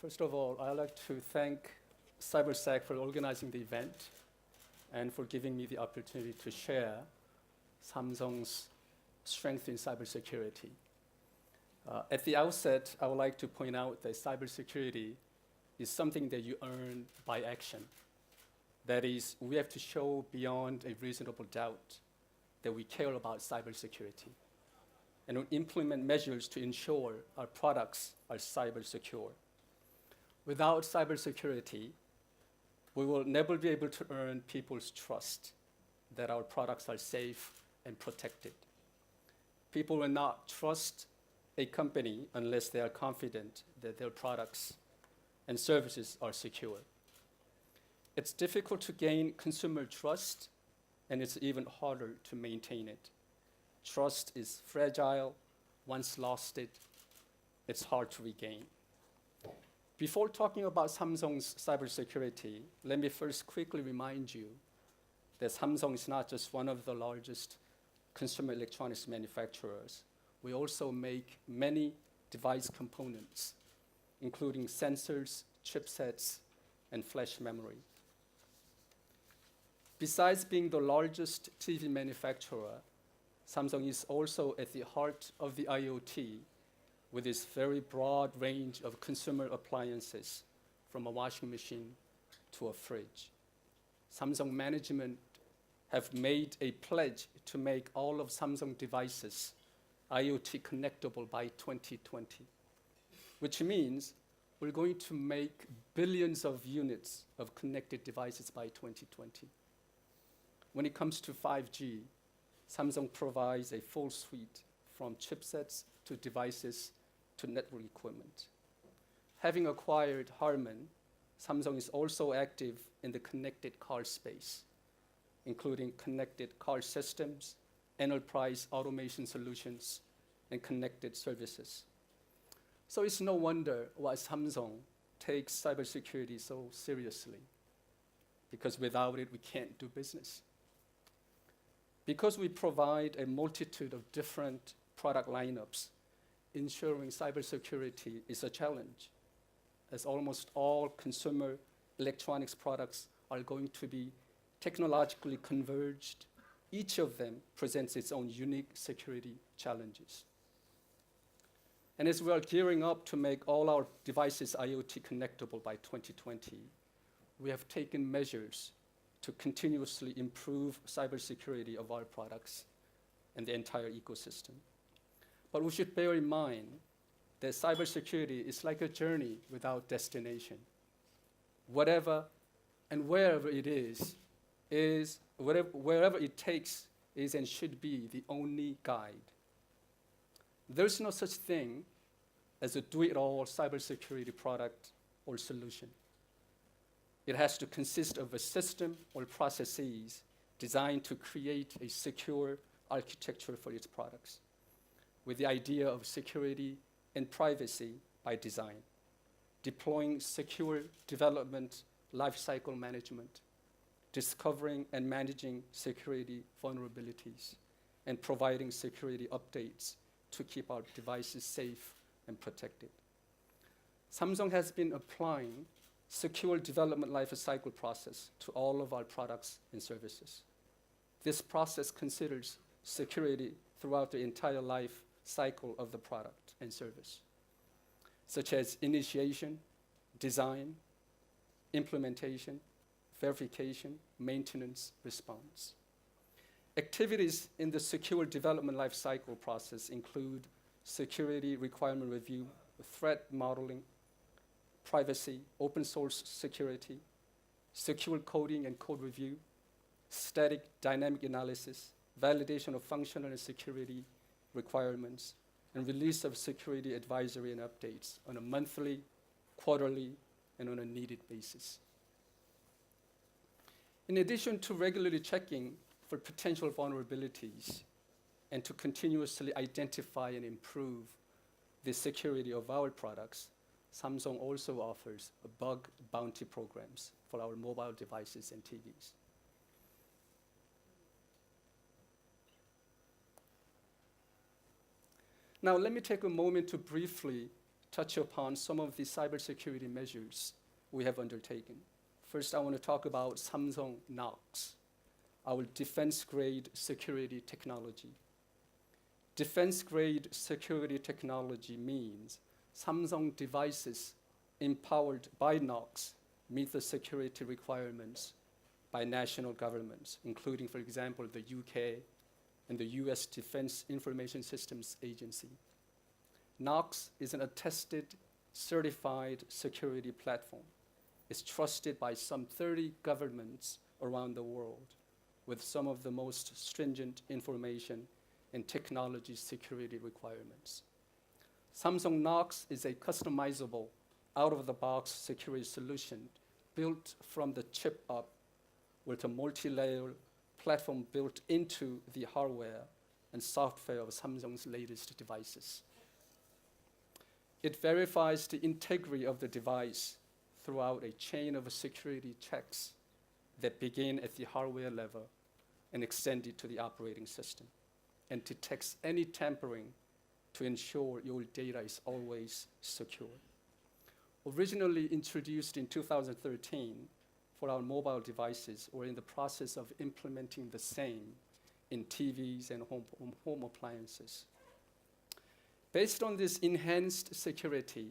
First of all, I'd like to thank Cybersec for organizing the event and for giving me the opportunity to share Samsung's strength in cybersecurity. At the outset, I would like to point out that cybersecurity is something that you earn by action. That is, we have to show beyond a reasonable doubt that we care about cybersecurity and implement measures to ensure our products are cyber secure. Without cybersecurity, we will never be able to earn people's trust that our products are safe and protected. People will not trust a company unless they are confident that their products and services are secure. It's difficult to gain consumer trust, and it's even harder to maintain it. Trust is fragile. Once lost it, it's hard to regain. Before talking about Samsung's cybersecurity, let me first quickly remind you that Samsung is not just one of the largest consumer electronics manufacturers. We also make many device components, including sensors, chipsets, and flash memory. Besides being the largest TV manufacturer, Samsung is also at the heart of the IoT with its very broad range of consumer appliances, from a washing machine to a fridge. Samsung management have made a pledge to make all of Samsung devices IoT connectable by 2020, which means we're going to make billions of units of connected devices by 2020. When it comes to 5G, Samsung provides a full suite from chipsets to devices to network equipment. Having acquired Harman, Samsung is also active in the connected car space, including connected car systems, enterprise automation solutions, and connected services. So it's no wonder why Samsung takes cybersecurity so seriously, because without it, we can't do business. Because we provide a multitude of different product lineups, ensuring cybersecurity is a challenge, as almost all consumer electronics products are going to be technologically converged. Each of them presents its own unique security challenges. And as we are gearing up to make all our devices IoT connectable by 2020, we have taken measures to continuously improve cybersecurity of our products and the entire ecosystem. But we should bear in mind that cybersecurity is like a journey without destination. Whatever and wherever it is wherever it takes is and should be the only guide. There's no such thing as a do-it-all cybersecurity product or solution. It has to consist of a system or processes designed to create a secure architecture for its products, with the idea of security and privacy by design, deploying secure development lifecycle management, discovering and managing security vulnerabilities, and providing security updates to keep our devices safe and protected. Samsung has been applying secure development lifecycle process to all of our products and services. This process considers security throughout the entire life cycle of the product and service, such as initiation, design, implementation, verification, maintenance, response. Activities in the secure development lifecycle process include security requirement review, threat modeling, privacy, open source security, secure coding and code review, static dynamic analysis, validation of functional and security requirements, and release of security advisory and updates on a monthly, quarterly, and on a needed basis. In addition to regularly checking for potential vulnerabilities and to continuously identify and improve the security of our products, Samsung also offers bug bounty programs for our mobile devices and TVs. Now, let me take a moment to briefly touch upon some of the cybersecurity measures we have undertaken. First, I want to talk about Samsung Knox, our defense-grade security technology. Defense-grade security technology means Samsung devices empowered by Knox meet the security requirements by national governments, including, for example, the UK and the US Defense Information Systems Agency. Knox is an attested, certified security platform. It's trusted by some 30 governments around the world with some of the most stringent information and technology security requirements. Samsung Knox is a customizable, out-of-the-box security solution built from the chip up with a multi-layer platform built into the hardware and software of Samsung's latest devices. It verifies the integrity of the device throughout a chain of security checks that begin at the hardware level and extend it to the operating system, and detects any tampering to ensure your data is always secure. Originally introduced in 2013 for our mobile devices, we're in the process of implementing the same in TVs and home appliances. Based on this enhanced security,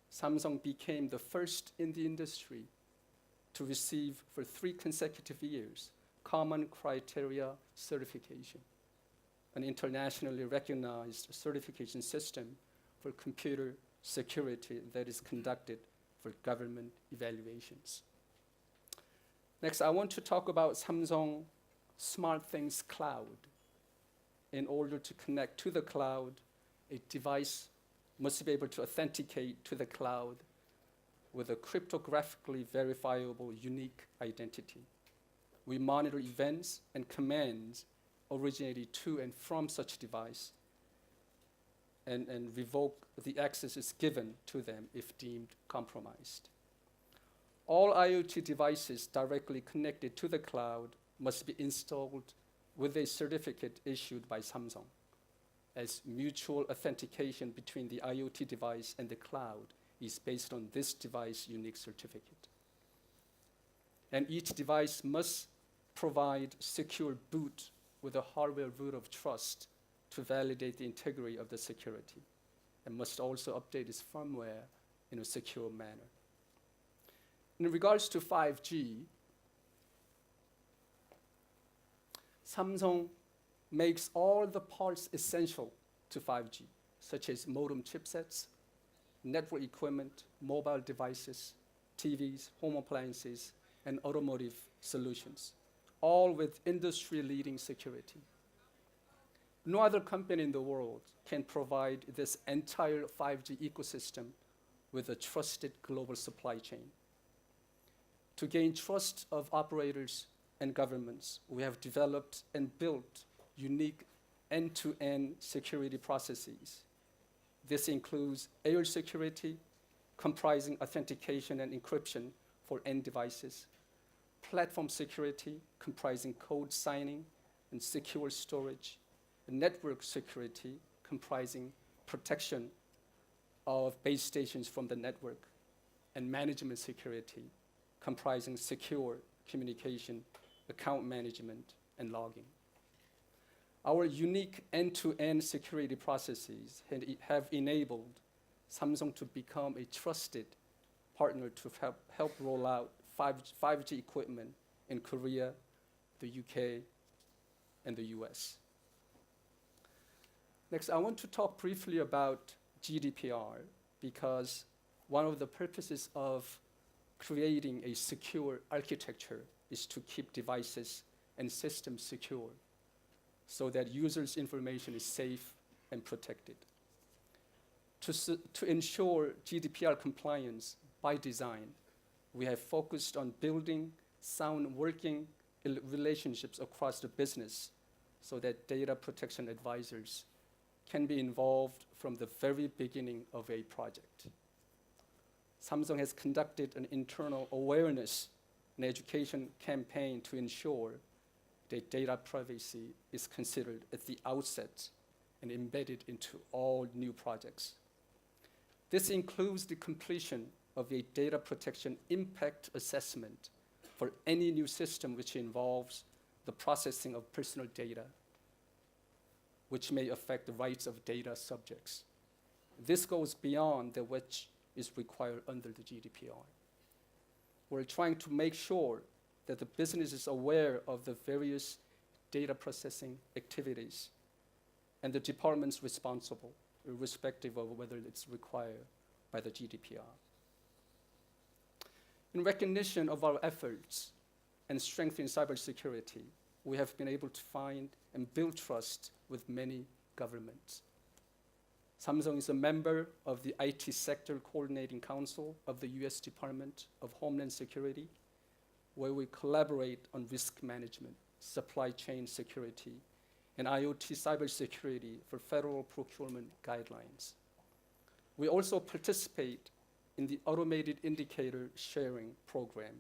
Samsung became the first in the industry to receive for 3 consecutive years Common Criteria certification, an internationally recognized certification system for computer security that is conducted for government evaluations. Next, I want to talk about Samsung SmartThings Cloud. In order to connect to the cloud, a device must be able to authenticate to the cloud with a cryptographically verifiable unique identity. We monitor events and commands originating to and from such device and revoke the access is given to them if deemed compromised. All IoT devices directly connected to the cloud must be installed with a certificate issued by Samsung, as mutual authentication between the IoT device and the cloud is based on this device unique certificate. And each device must provide secure boot with a hardware root of trust to validate the integrity of the security, and must also update its firmware in a secure manner. In regards to 5G, Samsung makes all the parts essential to 5G, such as modem chipsets, network equipment, mobile devices, TVs, home appliances, and automotive solutions, all with industry-leading security. No other company in the world can provide this entire 5G ecosystem with a trusted global supply chain. To gain trust of operators and governments, we have developed and built unique end-to-end security processes. This includes air security, comprising authentication and encryption for end devices, platform security, comprising code signing and secure storage, and network security, comprising protection of base stations from the network, and management security, comprising secure communication, account management, and logging. Our unique end-to-end security processes have enabled Samsung to become a trusted partner to help roll out 5G equipment in Korea, the UK, and the US. Next, I want to talk briefly about GDPR, because one of the purposes of creating a secure architecture is to keep devices and systems secure so that users' information is safe and protected. To ensure GDPR compliance by design, we have focused on building sound working relationships across the business so that data protection advisors can be involved from the very beginning of a project. Samsung has conducted an internal awareness and education campaign to ensure that data privacy is considered at the outset and embedded into all new projects. This includes the completion of a data protection impact assessment for any new system which involves the processing of personal data, which may affect the rights of data subjects. This goes beyond that which is required under the GDPR. We're trying to make sure that the business is aware of the various data processing activities and the departments responsible, irrespective of whether it's required by the GDPR. In recognition of our efforts and strength in cybersecurity, we have been able to find and build trust with many governments. Samsung is a member of the IT Sector Coordinating Council of the US Department of Homeland Security, where we collaborate on risk management, supply chain security, and IoT cybersecurity for federal procurement guidelines. We also participate in the Automated Indicator Sharing Program,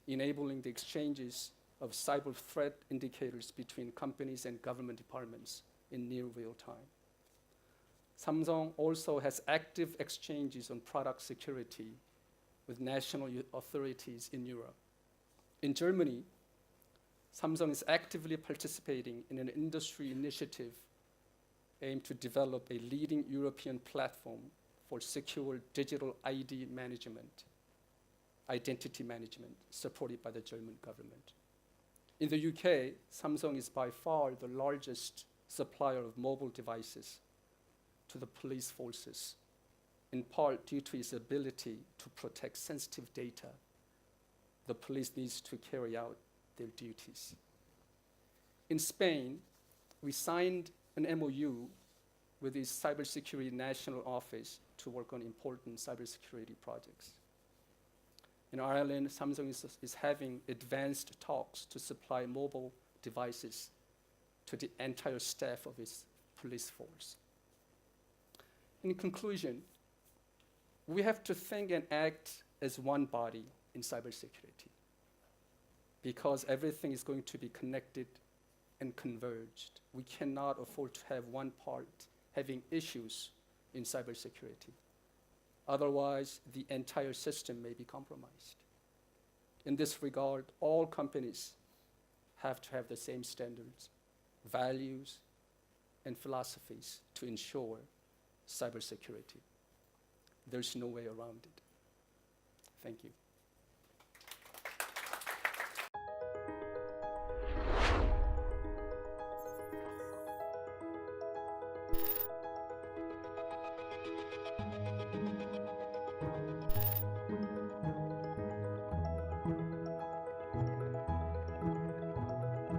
enabling the exchanges of cyber threat indicators between companies and government departments in near real time. Samsung also has active exchanges on product security with national authorities in Europe. In Germany, Samsung is actively participating in an industry initiative aimed to develop a leading European platform for secure digital ID management, identity management, supported by the German government. In the UK, Samsung is by far the largest supplier of mobile devices to the police forces, in part due to its ability to protect sensitive data. The police needs to carry out their duties. In Spain, we signed an MOU with the Cybersecurity National Office to work on important cybersecurity projects. In Ireland, Samsung is having advanced talks to supply mobile devices to the entire staff of its police force. In conclusion, we have to think and act as one body in cybersecurity, because everything is going to be connected and converged. We cannot afford to have one part having issues in cybersecurity. Otherwise, the entire system may be compromised. In this regard, all companies have to have the same standards, values, and philosophies to ensure cybersecurity. There's no way around it. Thank you.